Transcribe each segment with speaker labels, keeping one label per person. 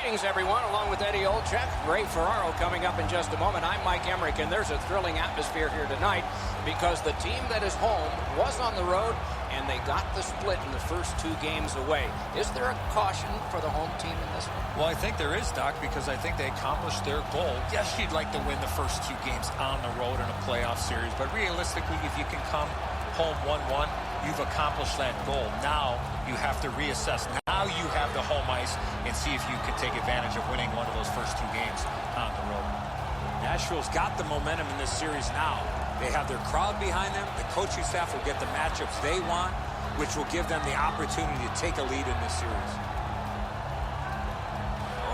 Speaker 1: Greetings, everyone, along with Eddie Olczyk. Ray Ferraro coming up in just a moment. I'm Mike Emmerich, and there's a thrilling atmosphere here tonight because the team that is home was on the road, and they got the split in the first 2 games away. Is there a caution for the home team in this one?
Speaker 2: Well, I think there is, Doc, because I think they accomplished their goal. Yes, you'd like to win the first 2 games on the road in a playoff series, but realistically, if you can come home 1-1, you've accomplished that goal. Now you have to reassess. Now you have the home ice and see if you can take advantage of winning one of those first 2 games on the road.
Speaker 3: Nashville's got the momentum in this series now. They have their crowd behind them. The coaching staff will get the matchups they want, which will give them the opportunity to take a lead in this series.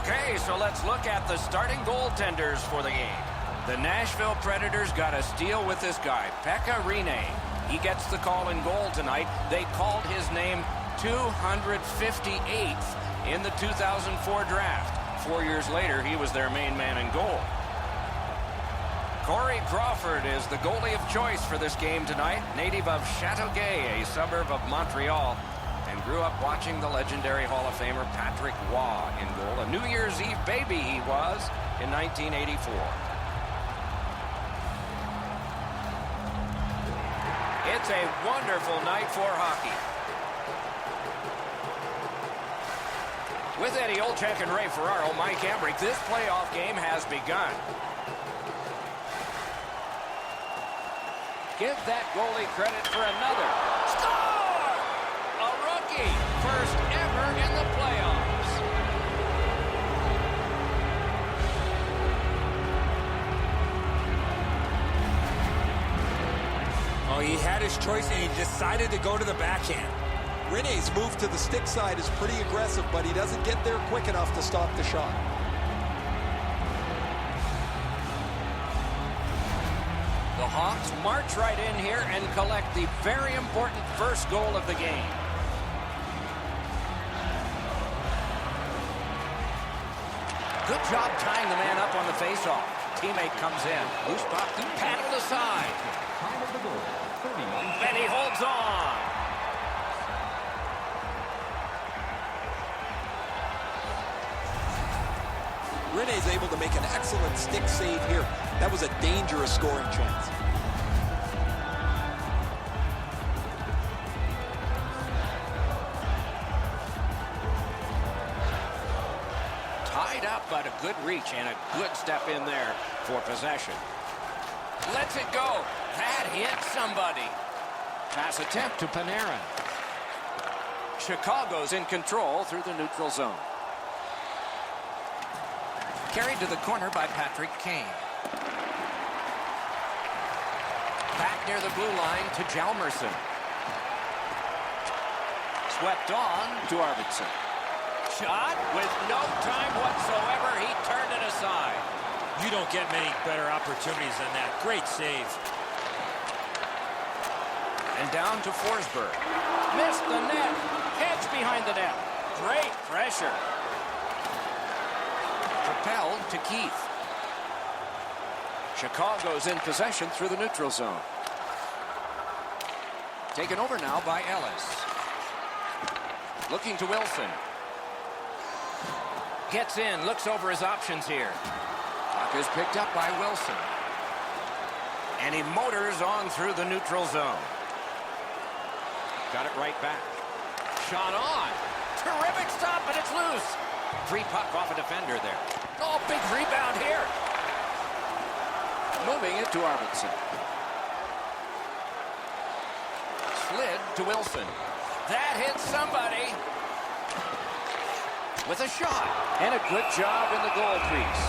Speaker 1: Okay, so let's look at the starting goaltenders for the game. The Nashville Predators got a steal with this guy, Pekka Rinne. He gets the call in goal tonight. They called his name 258th in the 2004 draft. 4 years later, he was their main man in goal. Corey Crawford is the goalie of choice for this game tonight. Native of Chateauguay, a suburb of Montreal, and grew up watching the legendary Hall of Famer Patrick Waugh in goal. A New Year's Eve baby he was in 1984. It's a wonderful night for hockey. With Eddie Olczyk and Ray Ferraro, Mike Emmerich, this playoff game has begun. Give that goalie credit for another. Score! A rookie, first ever in the playoffs.
Speaker 3: Oh, he had his choice, and he decided to go to the backhand.
Speaker 4: Rinne's move to the stick side is pretty aggressive, but he doesn't get there quick enough to stop the shot.
Speaker 1: The Hawks march right in here and collect the very important first goal of the game. Good job tying the man up on the faceoff. Teammate comes in. Loose puck paddled aside. And he holds on.
Speaker 4: Rinne's able to make an excellent stick save here. That was a dangerous scoring chance.
Speaker 1: Tied up, but a good reach and a good step in there for possession. Lets it go. That hit somebody. Pass attempt to Panarin. Chicago's in control through the neutral zone. Carried to the corner by Patrick Kane. Back near the blue line to Hjalmarsson. Swept on to Arvidsson. Shot with no time whatsoever. He turned it aside.
Speaker 3: You don't get many better opportunities than that. Great save.
Speaker 1: And down to Forsberg. Missed the net. Heads behind the net. Great pressure. Propelled to Keith. Chicago's in possession through the neutral zone. Taken over now by Ellis. Looking to Wilson. Gets in, looks over his options here. Puck is picked up by Wilson. And he motors on through the neutral zone. Got it right back. Shot on. Terrific stop, but it's loose. Free puck off a defender there. Oh, big rebound here. Moving it to Arvidsson. Slid to Wilson. That hits somebody. With a shot. And a good job in the goal crease.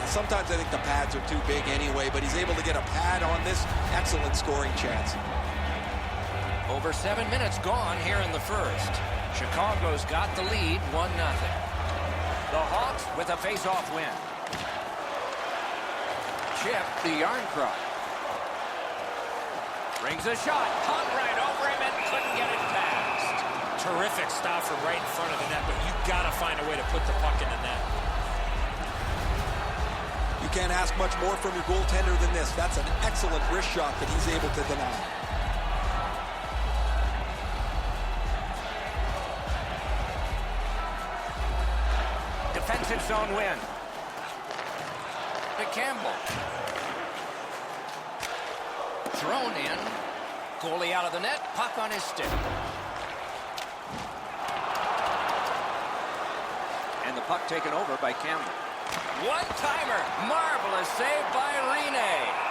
Speaker 4: Sometimes I think the pads are too big anyway, but he's able to get a pad on this excellent scoring chance.
Speaker 1: Over 7 minutes gone here in the first. Chicago's got the lead, 1-0. The Hawks with a face-off win. Chip the Yarncroc. Brings a shot. Hung right over him and couldn't get it past.
Speaker 3: Terrific stop from right in front of the net, but you got to find a way to put the puck in the net.
Speaker 4: You can't ask much more from your goaltender than this. That's an excellent wrist shot that he's able to deny.
Speaker 1: defensive zone win. To Campbell. Thrown in. Goalie out of the net. Puck on his stick. And the puck taken over by Campbell. One-timer. Marvelous save by Rene.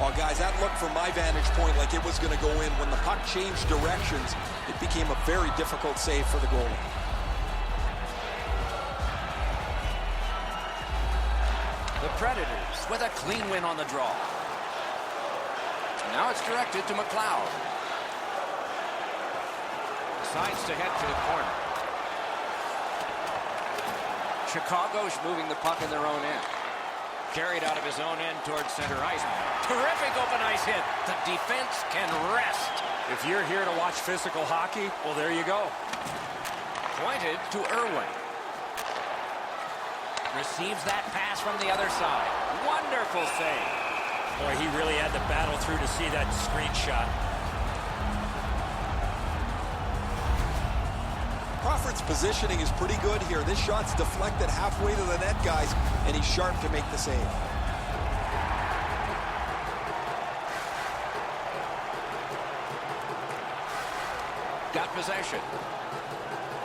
Speaker 4: Oh, guys, that looked from my vantage point like it was going to go in. When the puck changed directions, it became a very difficult save for the goalie.
Speaker 1: The Predators with a clean win on the draw. Now it's directed to McLeod. Decides to head to the corner. Chicago's moving the puck in their own end. Carried out of his own end towards center ice. Terrific open ice hit. The defense can rest.
Speaker 3: If you're here to watch physical hockey, well, there you go.
Speaker 1: Pointed to Irwin. Receives that pass from the other side. Wonderful save.
Speaker 3: Boy, he really had to battle through to see that screenshot.
Speaker 4: Crawford's positioning is pretty good here. This shot's deflected halfway to the net, guys, and he's sharp to make the save.
Speaker 1: Got possession.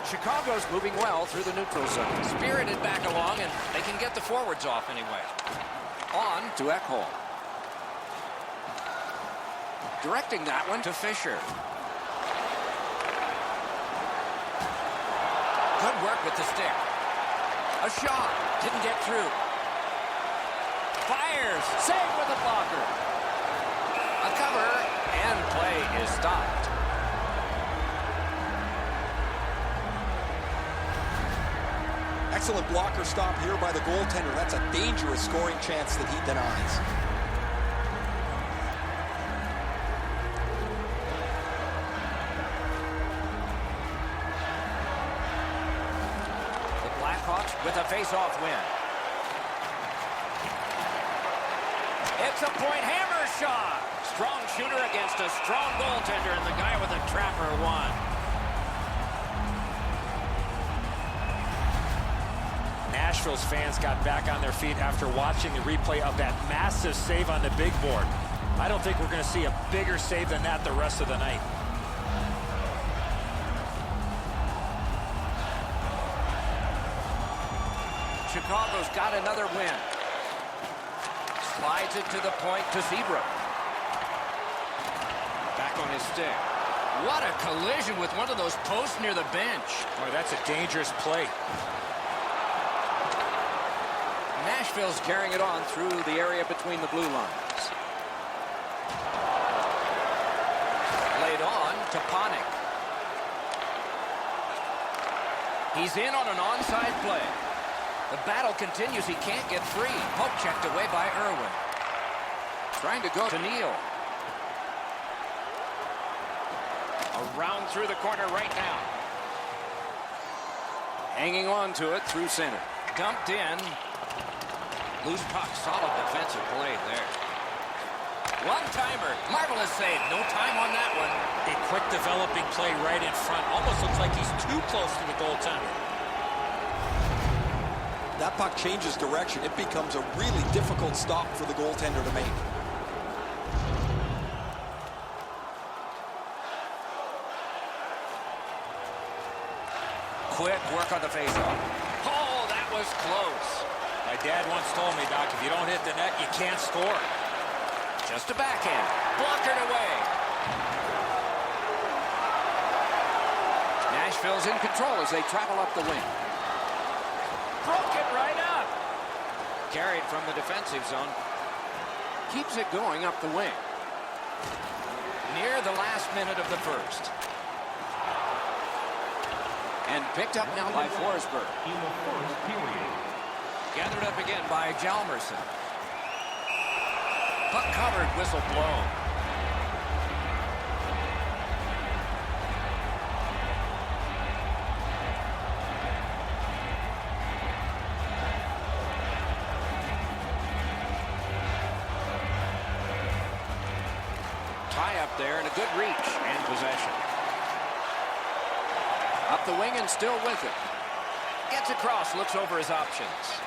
Speaker 1: Chicago's moving well through the neutral zone. Spirited back along, and they can get the forwards off anyway. On to Ekholm. Directing that one to Fisher. Good work with the stick. A shot. Didn't get through. Fires. Save with a blocker. A cover. And play is stopped.
Speaker 4: Excellent blocker stop here by the goaltender. That's a dangerous scoring chance that he denies.
Speaker 1: The Blackhawks with a face-off win. It's a point hammer shot. Strong shooter against a strong goaltender, and the guy with a trapper won.
Speaker 3: Nashville's fans got back on their feet after watching the replay of that massive save on the big board. I don't think we're going to see a bigger save than that the rest of the night.
Speaker 1: Chicago's got another win. Slides it to the point to Zebra. Back on his stick. What a collision with one of those posts near the bench.
Speaker 3: Boy, that's a dangerous play.
Speaker 1: Nashville's carrying it on through the area between the blue lines. Laid on to Panik. He's in on an onside play. The battle continues. He can't get free. Poke checked away by Irwin. Trying to go to Neal. Around through the corner right now. Hanging on to it through center. Dumped in. Loose puck. Solid defensive play there. One-timer. Marvelous save. No time on that one.
Speaker 3: A quick developing play right in front. Almost looks like he's too close to the goaltender.
Speaker 4: That puck changes direction. It becomes a really difficult stop for the goaltender to make.
Speaker 1: Quick work on the faceoff. Oh, that was close.
Speaker 3: My dad once told me, Doc, if you don't hit the net, you can't score.
Speaker 1: Just a backhand. Blockered away. Nashville's in control as they travel up the wing. Broke it right up. Carried from the defensive zone. Keeps it going up the wing. Near the last minute of the first. And picked up now by Forsberg.
Speaker 5: In the first period.
Speaker 1: Gathered up again by Hjalmarsson. Puck covered, whistle blown. high up there and a good reach and possession. Up the wing and still with it. Gets across, looks over his options.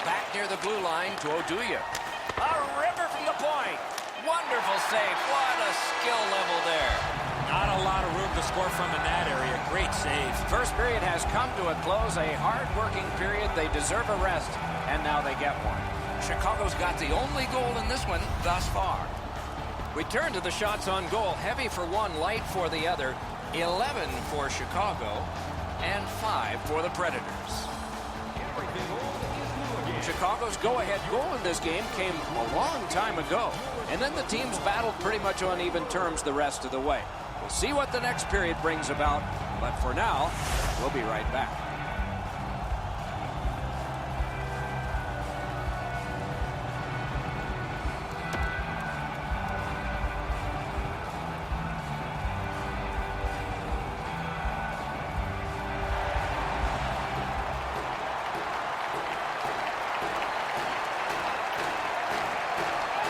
Speaker 1: Back near the blue line to Oduya. A river from the point. Wonderful save. What a skill level there.
Speaker 3: Not a lot of room to score from in that area. Great save.
Speaker 1: First period has come to a close. A hard-working period. They deserve a rest, and now they get one. Chicago's got the only goal in this one thus far. We turn to the shots on goal. Heavy for one, light for the other. 11 for Chicago, and 5 for the Predators. Chicago's go-ahead goal in this game came a long time ago, and then the teams battled pretty much on even terms the rest of the way. We'll see what the next period brings about, but for now, we'll be right back.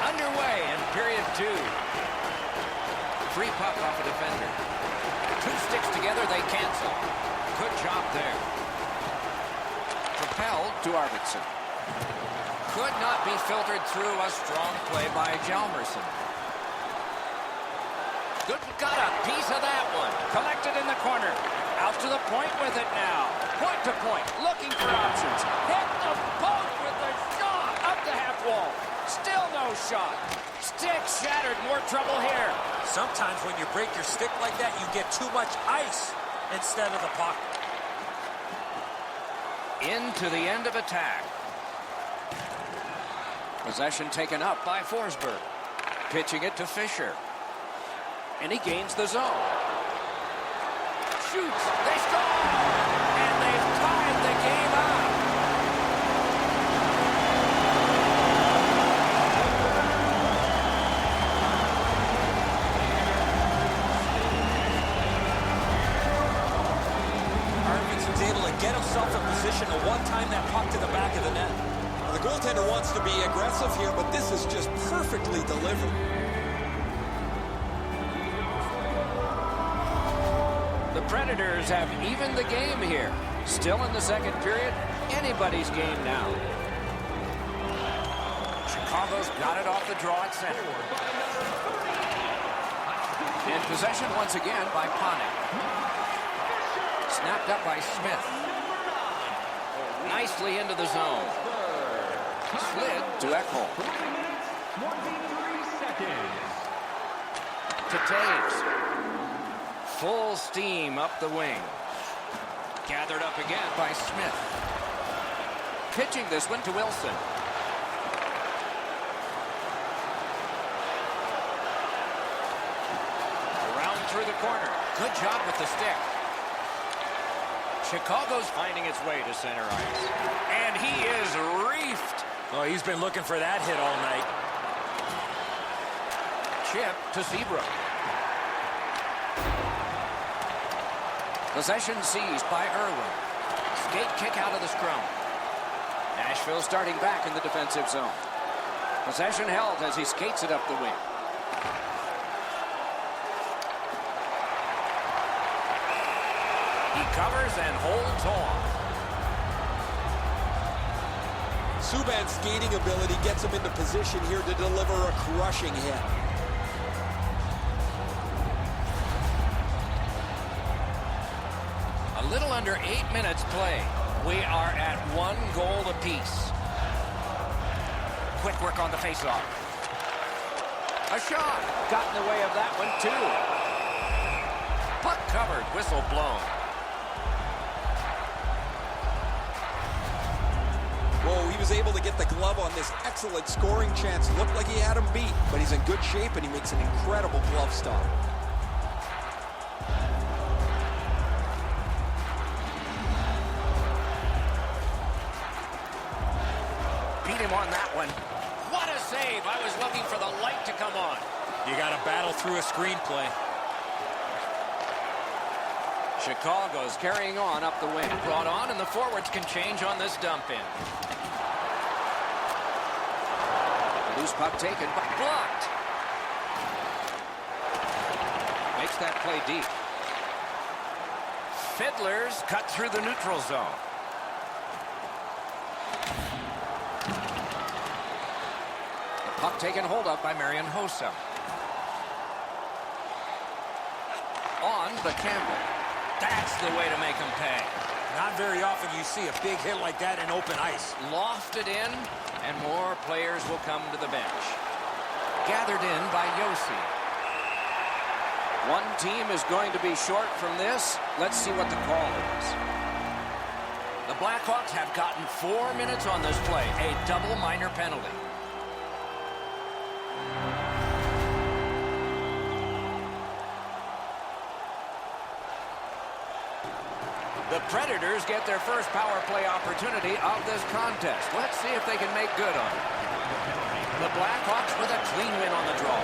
Speaker 1: Underway in period 2. Free puck off a defender. Two sticks together, they cancel. Good job there. Propelled to Arvidsson. Could not be filtered through. A strong play by Hjalmarsson. Good, got a piece of that one. Collected in the corner. Out to the point with it now. Point to point, looking for options. Hit the post with the shot. Up the half wall. Still no shot. Stick shattered. More trouble here.
Speaker 3: Sometimes when you break your stick like that, you get too much ice instead of the puck.
Speaker 1: Into the end of attack. Possession taken up by Forsberg. Pitching it to Fisher. And he gains the zone. Shoots. They score! And they've tied the game up.
Speaker 3: Get himself in position to one-time that puck to the back of the net.
Speaker 4: The goaltender wants to be aggressive here, but this is just perfectly delivered.
Speaker 1: The Predators have evened the game here. Still in the second period. Anybody's game now. Chicago's got it off the draw at center. In possession once again by Panik. Snapped up by Smith. Nicely into the zone. Slid to Ekholm. To Taves. Full steam up the wing. Gathered up again by Smith. Pitching this one to Wilson. Around through the corner. Good job with the stick. Chicago's finding its way to center ice. And he is reefed.
Speaker 3: Oh, he's been looking for that hit all night.
Speaker 1: Chip to Seabrook. Possession seized by Irwin. Skate kick out of the scrum. Nashville starting back in the defensive zone. Possession held as he skates it up the wing. He covers and holds on.
Speaker 4: Subban's skating ability gets him into position here to deliver a crushing hit.
Speaker 1: A little under 8 minutes play. We are at 1 goal apiece. Quick work on the faceoff. A shot. Got in the way of that one too. Puck covered. Whistle blown.
Speaker 4: Whoa, he was able to get the glove on this excellent scoring chance. Looked like he had him beat, but he's in good shape and he makes an incredible glove stop.
Speaker 1: Beat him on that one. What a save. I was looking for the light to come on.
Speaker 3: You got to battle through a screenplay.
Speaker 1: Chicago's carrying on up the wing. Brought on, and the forwards can change on this dump in. Loose puck taken, but blocked. push that play deep. Fiddlers cut through the neutral zone. The puck taken hold of by Marian Hossa. On to Campbell. That's the way to make him pay.
Speaker 3: Not very often you see a big hit like that in open ice.
Speaker 1: Lofted in, and more players will come to the bench. Gathered in by Yossi. One team is going to be short from this. Let's see what the call is. The Blackhawks have gotten 4 minutes on this play, a double minor penalty. The Predators get their first power play opportunity of this contest. Let's see if they can make good on it. The Blackhawks with a clean win on the draw.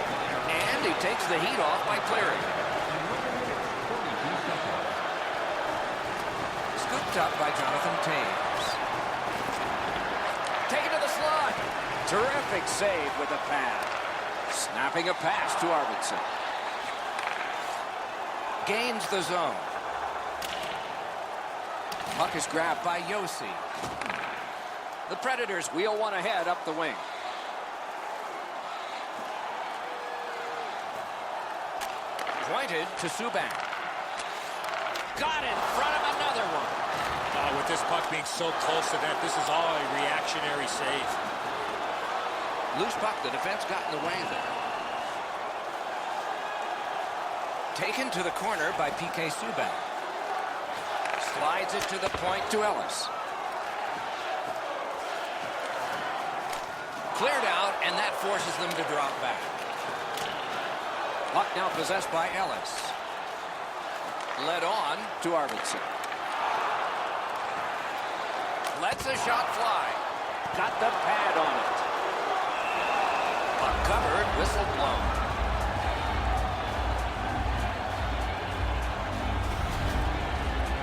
Speaker 1: And he takes the heat off by clearing. Scooped up by Jonathan Taves. Taken to the slot. Terrific save with a pad. Snapping a pass to Arvidsson. Gains the zone. Puck is grabbed by Yossi. The Predators wheel one ahead up the wing. Pointed to Subban. Got in front of another one.
Speaker 3: With this puck being so close to that, this is all a reactionary save.
Speaker 1: Loose puck, the defense got in the way there. Taken to the corner by P.K. Subban. Slides it to the point to Ellis. Cleared out, and that forces them to drop back. Puck now possessed by Ellis. Led on to Arvidsson. Lets a shot fly. Got the pad on it. Puck covered, whistle blown.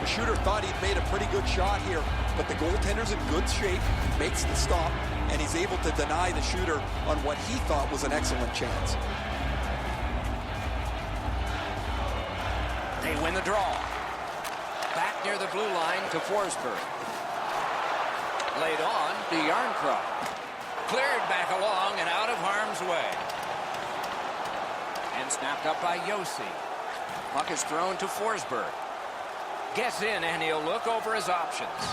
Speaker 4: The shooter thought he'd made a pretty good shot here, but the goaltender's in good shape, makes the stop, and he's able to deny the shooter on what he thought was an excellent chance.
Speaker 1: They win the draw. Back near the blue line to Forsberg. Laid on to Yarncroft. Cleared back along and out of harm's way. And snapped up by Yossi. Puck is thrown to Forsberg. Gets in, and he'll look over his options.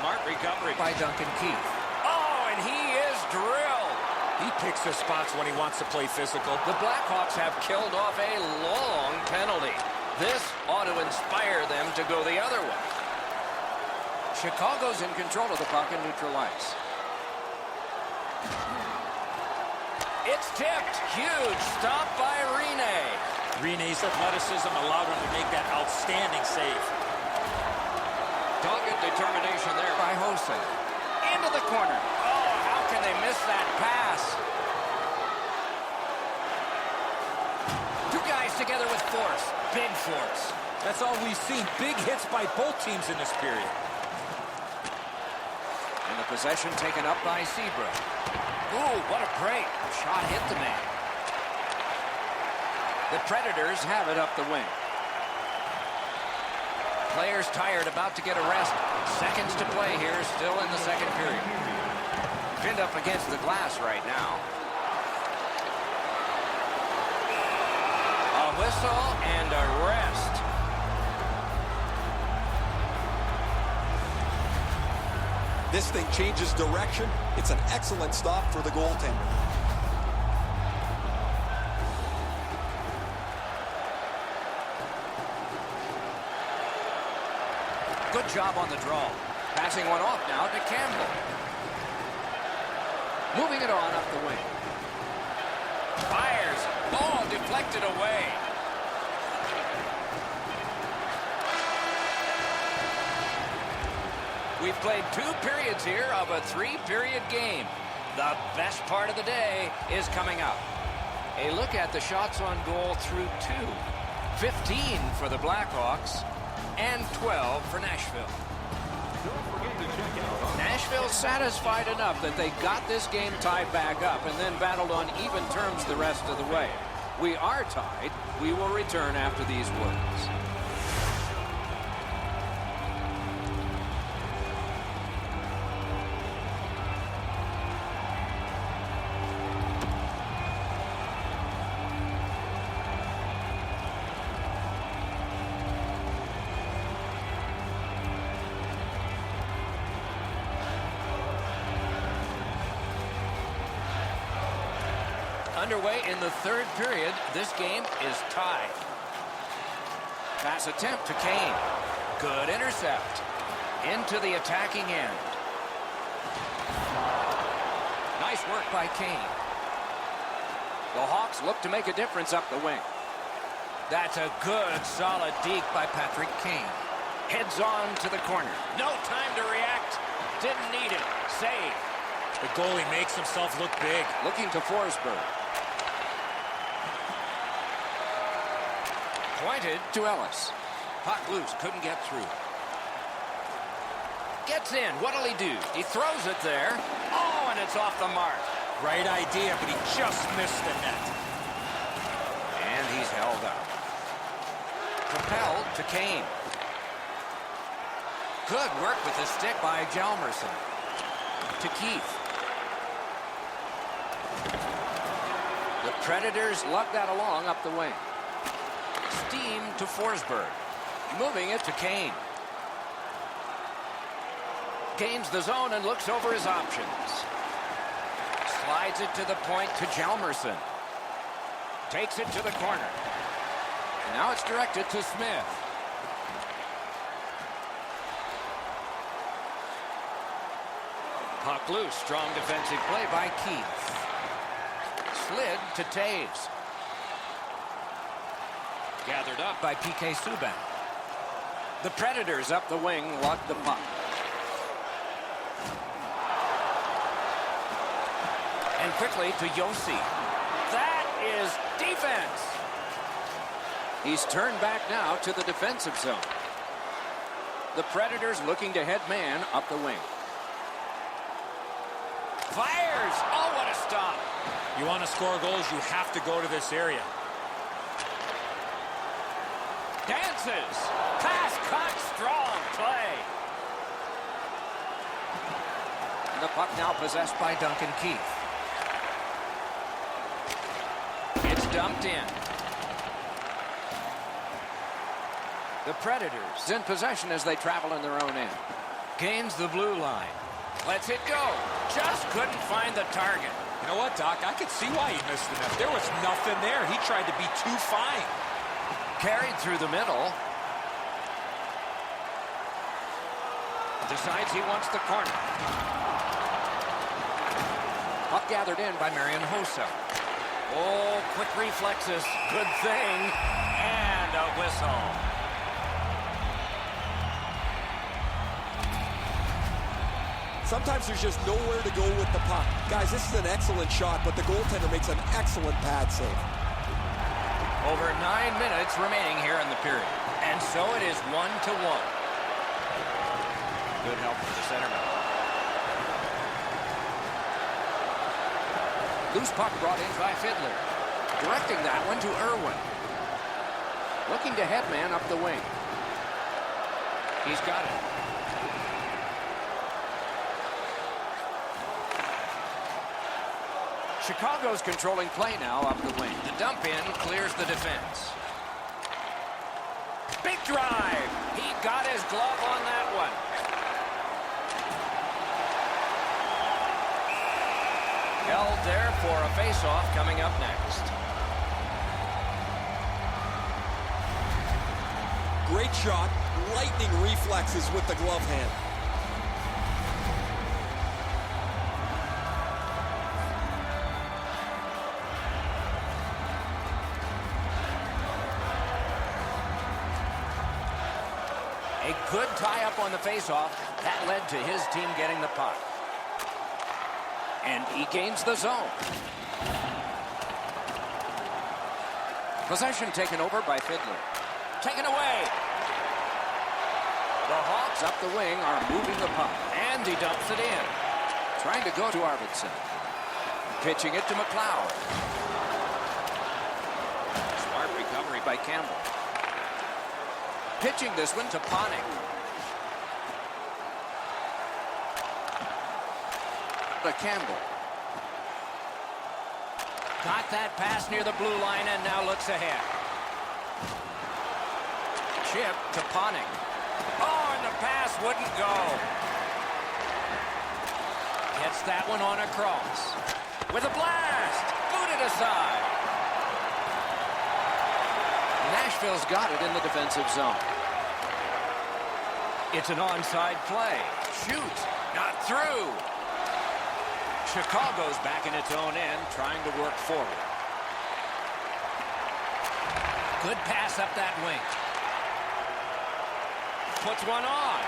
Speaker 1: Smart recovery by Duncan Keith. Oh, and he is drilled.
Speaker 3: He picks his spots when he wants to play physical.
Speaker 1: The Blackhawks have killed off a long penalty. This ought to inspire them to go the other way. Chicago's in control of the puck in neutral ice. It's tipped. Huge stop by Rene.
Speaker 3: Rene's athleticism allowed him to make that outstanding save.
Speaker 1: Dogged determination there by Hossa. Into the corner. Oh, how can they miss that pass? Two guys together with force. Big force.
Speaker 3: That's all we've seen. Big hits by both teams in this period.
Speaker 1: And the possession taken up by Seabrook. Ooh, what a break. Shot hit the man. The Predators have it up the wing. Players tired, about to get a rest. Seconds to play here, still in the second period. Pinned up against the glass right now. A whistle and a rest.
Speaker 4: This thing changes direction. It's an excellent stop for the goaltender.
Speaker 1: Good job on the draw. Passing one off now to Campbell. Moving it on up the wing. Fires. Ball deflected away. We've played 2 periods here of a 3-period game. The best part of the day is coming up. A look at the shots on goal through 2. 15 for the Blackhawks and 12 for Nashville. Nashville satisfied enough that they got this game tied back up and then battled on even terms the rest of the way. We are tied. We will return after these words. Underway in the third period. This game is tied. Pass attempt to Kane. Good intercept. Into the attacking end. Nice work by Kane. The Hawks look to make a difference up the wing. That's a good, solid deke by Patrick Kane. Heads on to the corner. No time to react. Didn't need it. Save.
Speaker 3: The goalie makes himself look big.
Speaker 1: Looking to Forsberg. Pointed to Ellis. Puck loose, couldn't get through. Gets in, what'll he do? He throws it there. Oh, and it's off the mark.
Speaker 3: Right idea, but he just missed the net.
Speaker 1: And he's held up. Propelled to Kane. Good work with the stick by Hjalmarsson. To Keith. The Predators lug that along up the wing. Steam to Forsberg. Moving it to Kane. Gains the zone and looks over his options. Slides it to the point to Hjalmarsson. Takes it to the corner. And now it's directed to Smith. Puck loose. Strong defensive play by Keith. Slid to Taves. Gathered up by P.K. Subban. The Predators up the wing lug the puck. And quickly to Yossi. That is defense. He's turned back now to the defensive zone. The Predators looking to head man up the wing. Fires! Oh, what a stop.
Speaker 3: You want to score goals, you have to go to this area.
Speaker 1: Dances. Pass cut. Strong play. And the puck now possessed by Duncan Keith. It's dumped in. The Predators in possession as they travel in their own end. Gains the blue line. Lets it go. Just couldn't find the target.
Speaker 3: You know what, Doc? I could see why he missed the net. There was nothing there. He tried to be too fine.
Speaker 1: Carried through the middle. Decides he wants the corner. Puck gathered in by Marian Hossa. Oh, quick reflexes. Good thing. And a whistle.
Speaker 4: Sometimes there's just nowhere to go with the puck. Guys, this is an excellent shot, but the goaltender makes an excellent pad save.
Speaker 1: Over 9 minutes remaining here in the period. And so it is 1-1. Good help for the centerman. Loose puck brought in by Fiddler. Directing that one to Irwin. Looking to headman up the wing. He's got it. Chicago's controlling play now up the wing. The dump in clears the defense. Big drive. He got his glove on that one. Held there for a face-off coming up next.
Speaker 4: Great shot. Lightning reflexes with the glove hand.
Speaker 1: A good tie-up on the face-off. That led to his team getting the puck. And he gains the zone. Possession taken over by Fiddler. Taken away. The Hawks up the wing are moving the puck. And he dumps it in. Trying to go to Arvidsson. Pitching it to McLeod. by Campbell. Pitching this one to Panik. To Campbell. Got that pass near the blue line and now looks ahead. Chip to Panik. Oh, and the pass wouldn't go. Gets that one on across. With a blast. Booted aside. Nashville's got it in the defensive zone. It's an onside play. Shoot. Not through. Chicago's back in its own end, trying to work forward. Good pass up that wing. Puts one on.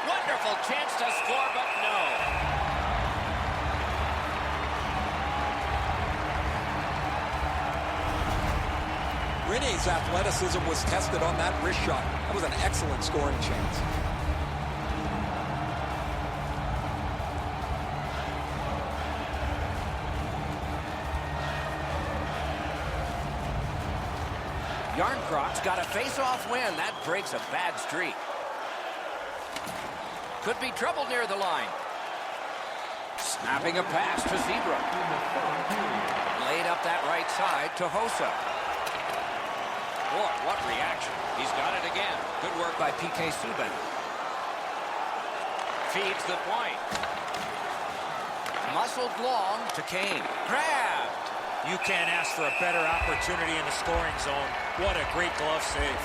Speaker 1: Wonderful chance to score, but no.
Speaker 4: Rene's athleticism was tested on that wrist shot. That was an excellent scoring chance.
Speaker 1: Yarncroft's got a face-off win. That breaks a bad streak. Could be trouble near the line. Snapping a pass to Zebra. Laid up that right side to Hossa. Boy, what reaction. He's got it again. Good work by P.K. Subban. Feeds the point. Muscled long to Kane. Grabbed.
Speaker 3: You can't ask for a better opportunity in the scoring zone. What a great glove save.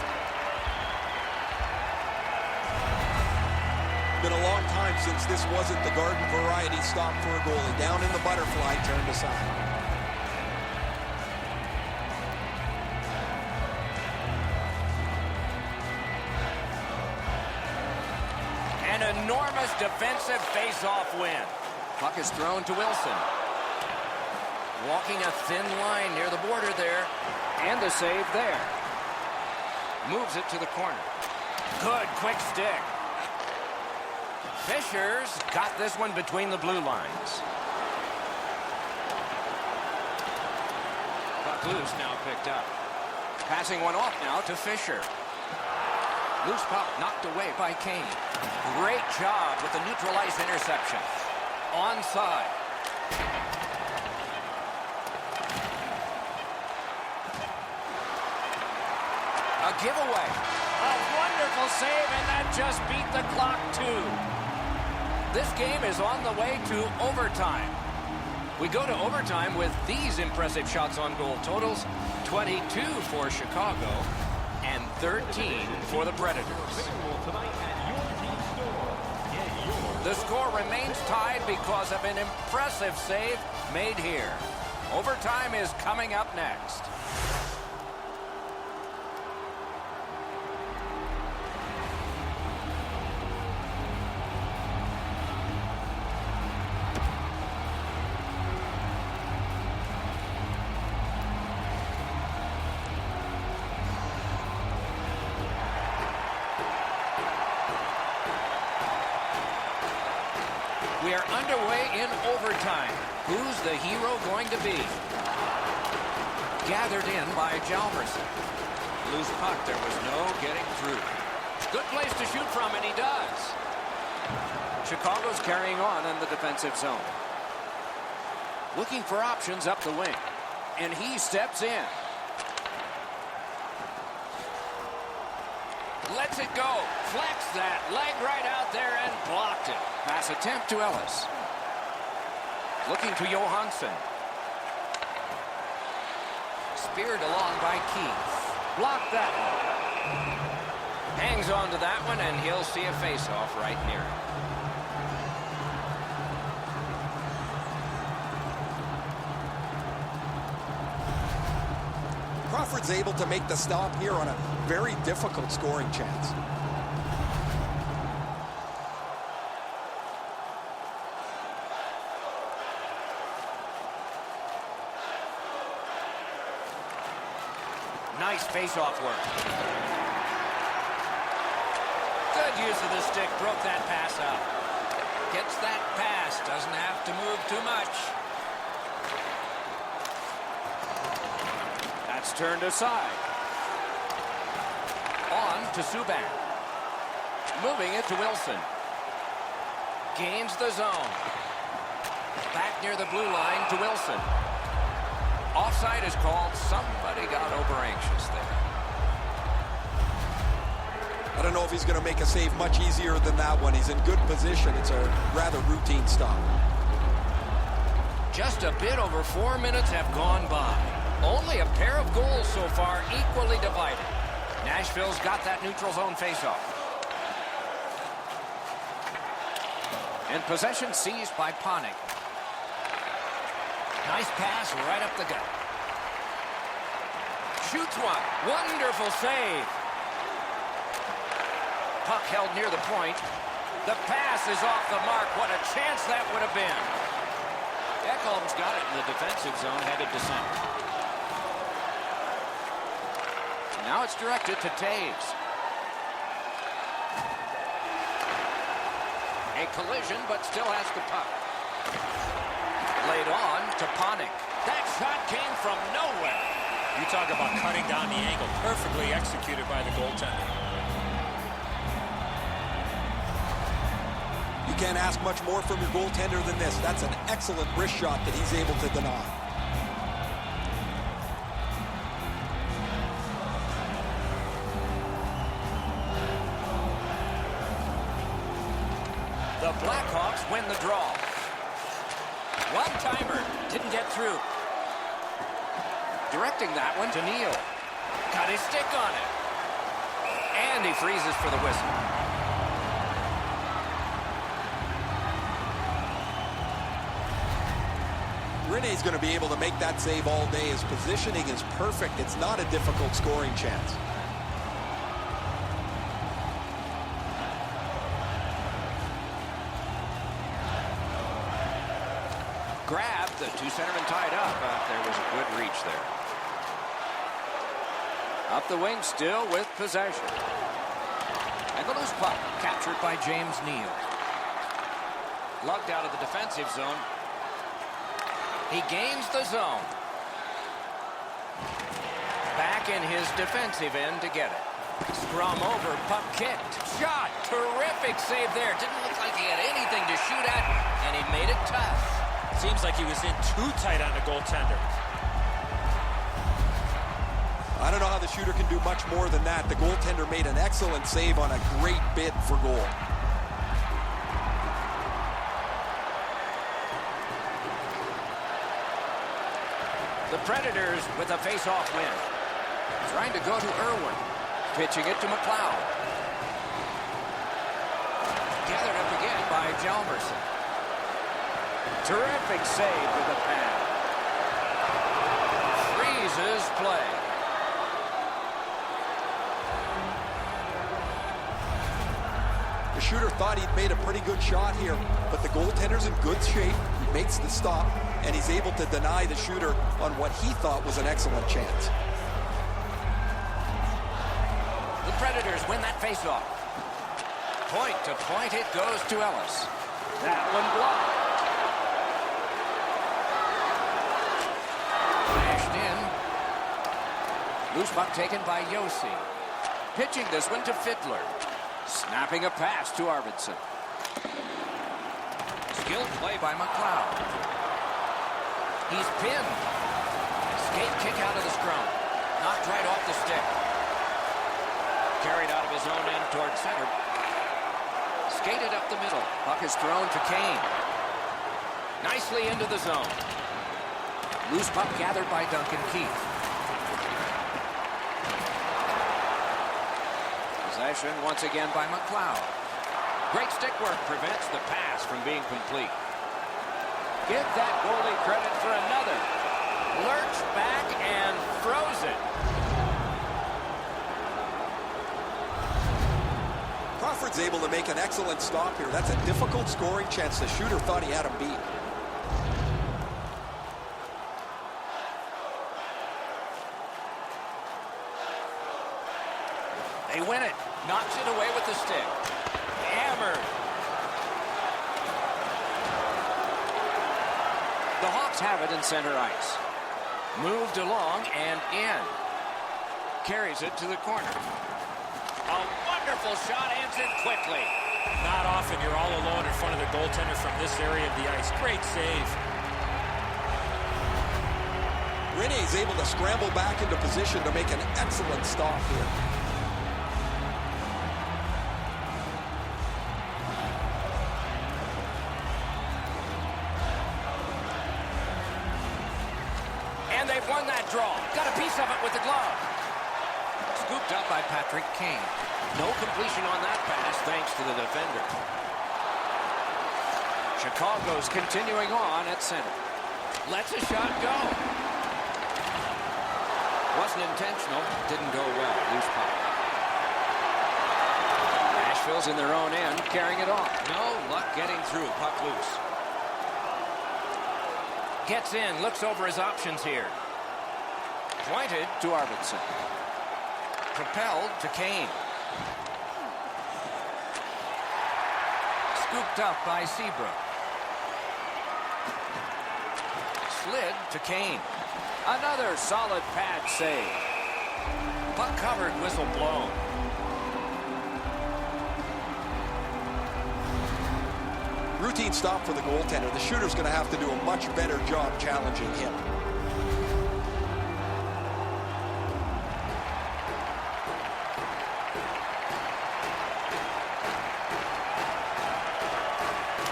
Speaker 4: Been a long time since this wasn't the garden variety stop for a goalie. Down in the butterfly, turned aside.
Speaker 1: An enormous defensive face-off win. Puck is thrown to Wilson. Walking a thin line near the border there. And the save there. Moves it to the corner. Good quick stick. Fisher's got this one between the blue lines. Puck loose now picked up. Passing one off now to Fisher. Loose puck knocked away by Kane. Great job with the neutral ice interception. Onside. A giveaway. A wonderful save, and that just beat the clock too. This game is on the way to overtime. We go to overtime with these impressive shots on goal totals. 22 for Chicago and 13 for the Predators. The score remains tied because of an impressive save made here. Overtime is coming up next. We are underway in overtime. Who's the hero going to be? Gathered in by Jalmerson. Loose puck, there was no getting through. Good place to shoot from, and he does. Chicago's carrying on in the defensive zone. Looking for options up the wing. And he steps in. Lets it go. Flex that. Leg right out there and blocked it. Pass attempt to Ellis. Looking to Johansson. Speared along by Keith. Blocked that one. Hangs on to that one, and he'll see a face-off right near him.
Speaker 4: Crawford's able to make the stop here on a very difficult scoring chance.
Speaker 1: Nice face-off work. Good use of the stick. Broke that pass out. Gets that pass. Doesn't have to move too much. That's turned aside. On to Subban. Moving it to Wilson. Gains the zone. Back near the blue line to Wilson. Offside is called. Somebody got over anxious there.
Speaker 4: I don't know if he's going to make a save much easier than that one. He's in good position. It's a rather routine stop.
Speaker 1: Just a bit over 4 minutes have gone by. Only a pair of goals so far, equally divided. Nashville's got that neutral zone faceoff. And possession seized by Panik. Nice pass right up the gut. Shoots one. Wonderful save. Puck held near the point. The pass is off the mark. What a chance that would have been. Ekholm's got it in the defensive zone, headed to center. Now it's directed to Taves. A collision, but still has the puck. Laid on to Panik. That shot came from nowhere.
Speaker 3: You talk about cutting down the angle. Perfectly executed by the goaltender.
Speaker 4: You can't ask much more from your goaltender than this. That's an excellent wrist shot that he's able to deny.
Speaker 1: The Blackhawks win the draw. One-timer. Didn't get through. Directing that one to Neal. Got his stick on it. And he freezes for the whistle.
Speaker 4: Rene's going to be able to make that save all day. His positioning is perfect. It's not a difficult scoring chance.
Speaker 1: Grabbed, the two centermen tied up, but there was a good reach there. Up the wing still with possession. And the loose puck captured by James Neal. Lugged out of the defensive zone. He gains the zone. Back in his defensive end to get it. Scrum over, puck kicked. Shot, terrific save there. Didn't look like he had anything to shoot at, and he made it tough.
Speaker 3: Seems like he was in too tight on the goaltender.
Speaker 4: I don't know how the shooter can do much more than that. The goaltender made an excellent save on a great bid for goal.
Speaker 1: The Predators with a face-off win. Trying to go to Irwin. Pitching it to McLeod. Gathered up again by Hjalmarsson. Terrific save with the pad. Freezes play.
Speaker 4: The shooter thought he'd made a pretty good shot here, but the goaltender's in good shape. He makes the stop, and he's able to deny the shooter on what he thought was an excellent chance.
Speaker 1: The Predators win that faceoff. Point to point it goes to Ellis. That one blocked. Flashed in. Loose puck taken by Yossi. Pitching this one to Fiddler. Snapping a pass to Arvidsson. Skilled play by McLeod. He's pinned. Skate kick out of the scrum. Knocked right off the stick. Carried out of his own end toward center. Skated up the middle. Puck is thrown to Kane. Nicely into the zone. Loose puck gathered by Duncan Keith. Possession once again by McLeod. Great stick work prevents the pass from being complete. Give that goalie credit for another. Lurched back and froze it.
Speaker 4: Crawford's able to make an excellent stop here. That's a difficult scoring chance. The shooter thought he had him beat.
Speaker 1: They win it. Knocks it away with the stick. Hammered. The Hawks have it in center ice. Moved along and in. Carries it to the corner. A wonderful shot answered quickly.
Speaker 3: Not often you're all alone in front of the goaltender from this area of the ice. Great save.
Speaker 4: Rinne is able to scramble back into position to make an excellent stop here.
Speaker 1: And they've won that draw. Got a piece of it with the glove. Scooped up by Patrick Kane. No completion on that pass thanks to the defender. Chicago's continuing on at center. Lets a shot go. Wasn't intentional. Didn't go well. Loose puck. Nashville's in their own end, carrying it off. No luck getting through. Puck loose. Gets in, looks over his options here. Pointed to Arvidsson. Propelled to Kane. Scooped up by Seabrook. Slid to Kane. Another solid pad save. Puck covered, whistle blown.
Speaker 4: Routine stop for the goaltender. The shooter's going to have to do a much better job challenging him.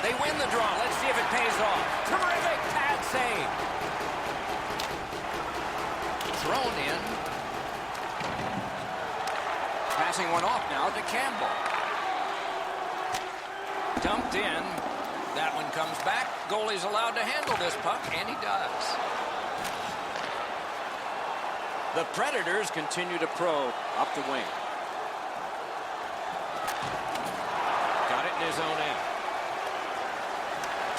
Speaker 1: They win the draw. Let's see if it pays off. Terrific pad save. Thrown in. Passing one off now to Campbell. Dumped in. That one comes back. Goalie's allowed to handle this puck, and he does. The Predators continue to probe up the wing. Got it in his own end.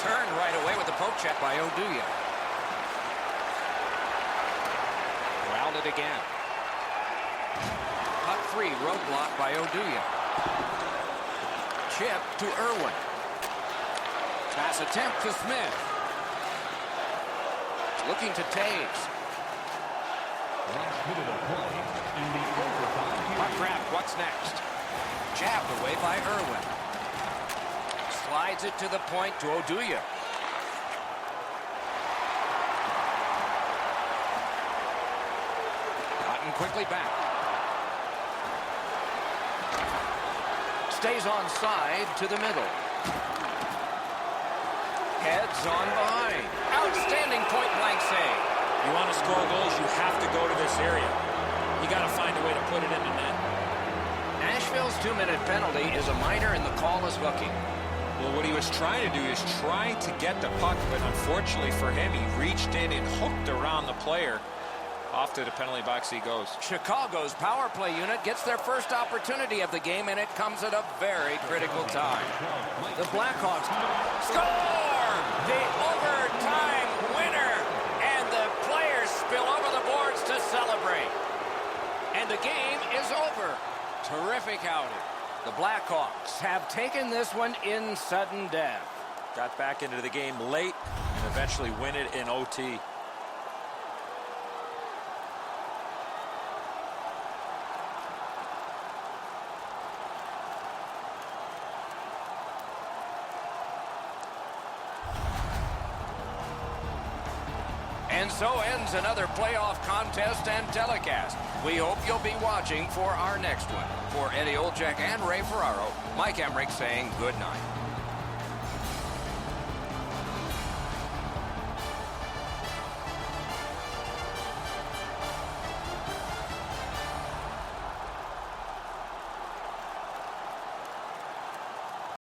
Speaker 1: Turned right away with the poke check by Oduya. Growled it again. Puck free, roadblock by Oduya. Chip to Irwin. Pass attempt to Smith. Looking to Taves. Puck grab, what's next? Jabbed away by Irwin. Slides it to the point to Oduya. Gotten quickly back. Stays on side to the middle. Heads on behind. Outstanding point-blank save.
Speaker 3: You want to score goals, you have to go to this area. You got to find a way to put it in the net.
Speaker 1: Nashville's 2-minute penalty is a minor, and the call is hooking.
Speaker 2: Well, what he was trying to do is try to get the puck, but unfortunately for him, he reached in and hooked around the player. Off to the penalty box he goes.
Speaker 1: Chicago's power play unit gets their first opportunity of the game, and it comes at a very critical time. The Blackhawks score! The overtime winner! And the players spill over the boards to celebrate. And the game is over. Terrific outing. The Blackhawks have taken this one in sudden death.
Speaker 3: Got back into the game late and eventually win it in OT.
Speaker 1: And so ends another playoff contest and telecast. We hope you'll be watching for our next one. For Eddie Olczyk and Ray Ferraro, Mike Emmerich saying good night.